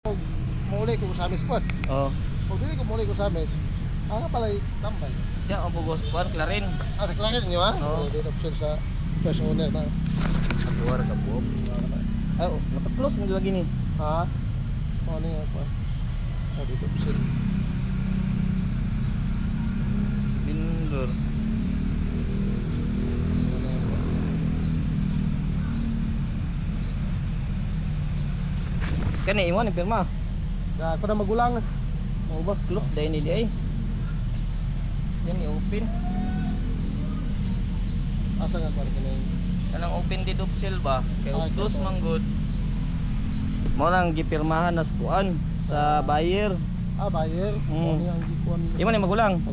Muli ko sa amis po. Oh. Kung dili ko muli ko sa amis, pala tambay. Ya, ang pugos kuan klarin. Sa klangit niyo ha? Oo. Dito option sa first owner na. Sa luar ka buok. Oh, naka-close mo lagi ni. Ha? Ano yan po? Dito option. Binlur. Ano yan po? Kani imo ni pirma. Ako na magulang. Mo ba close dai ni di ay. Yan i-open. Asa nga pa rin yun? Kanang open di dupsil ba? Kay close ito. man good. Mo lang gipirmahan nas kuan sa buyer. Buyer? Ano yung gikuan? Imo ni magulang.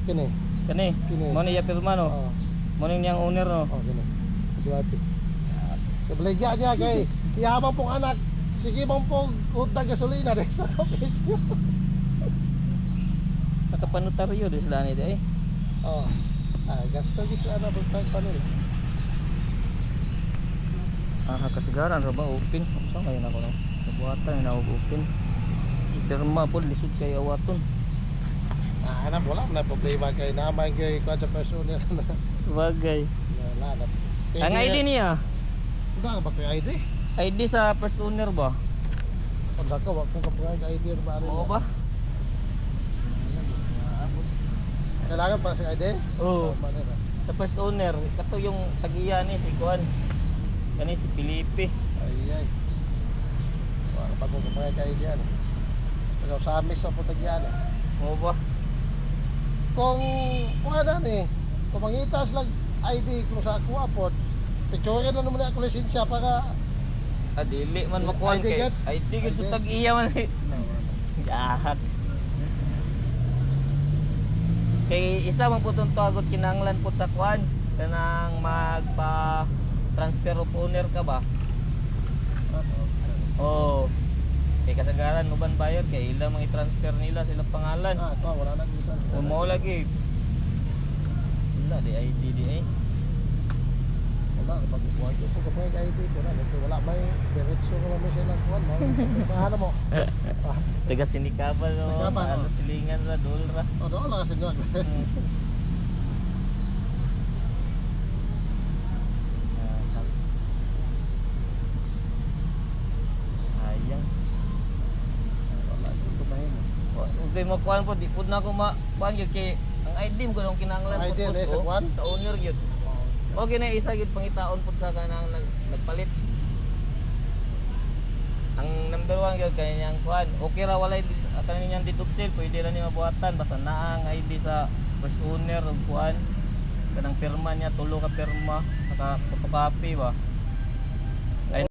Kini? Kani. Kini. Mo ni ya pirma no. Oo. Mo ni yang owner no. Kini. Grabe. Kabaligya niya kay iyabang pong anak. Sige bang pong utang gasolina dahil sa office niyo. Nakapanotaryo di sila ni di ay. Oo. Gasto di sila na bugtang pa nila. Kasigaran ra ba open? Unsa ngayon ako no? Nabuhatan na open. Pirma po lisod kay awaton. Anak wala na problema kay naman kay kuan sa personal na. Bagay. Wala. Ang ID niya. Udah ba kay ID? ID sa first owner ba? Pagka ka wa kung kapag ID ba ano? Oo ba? Kailangan para sa ID? Oo. So, manera. Sa first owner, kato yung tag-iya ni si Kuan. Kani si Felipe. Ay. Wala pa kung kapag ID yan. Pero sa amis sa putagyan. Oo ba? Kung ano ni, kung mangitas lang ID kung sa ako apod, picture na naman ako lisensya para Dili man makuan ID kay gad? ID gid ID. sa tag-iya man. Yahat. Kay isa man pud tuagot kinahanglan pud sa kuan kanang magpa transfer of owner ka ba? Oh. Kay kasagaran uban bayad kay ila mang i-transfer nila silang pangalan. ito wala na dito. Mo lagi. Wala di ID di ay. Wala kapag kuwan ko kapag ID ko na wala may diretso ko naman sila kuwan mo. Paano mo? Taga Sinikabal no. Sinikabal, Ano silingan ra dol ra. Doon lang kasi doon. Sayang. Wala dito mahimo. Okay mo kuan po di pud na ko kuan gyud kay ang ID mo kanang kinahanglan Ang ID pud na po, sa kuwan? sa owner gyud. Okay na isa gyud pangitaon pud sa kanang nagpalit. Ang number 1 gyud kaniyang kuan. Okay ra walay kaniyang deduction pwede ra ni mabuhatan basta naa ang ID sa first owner ug kuan kanang pirma niya tulo ka pirma naka photocopy ba.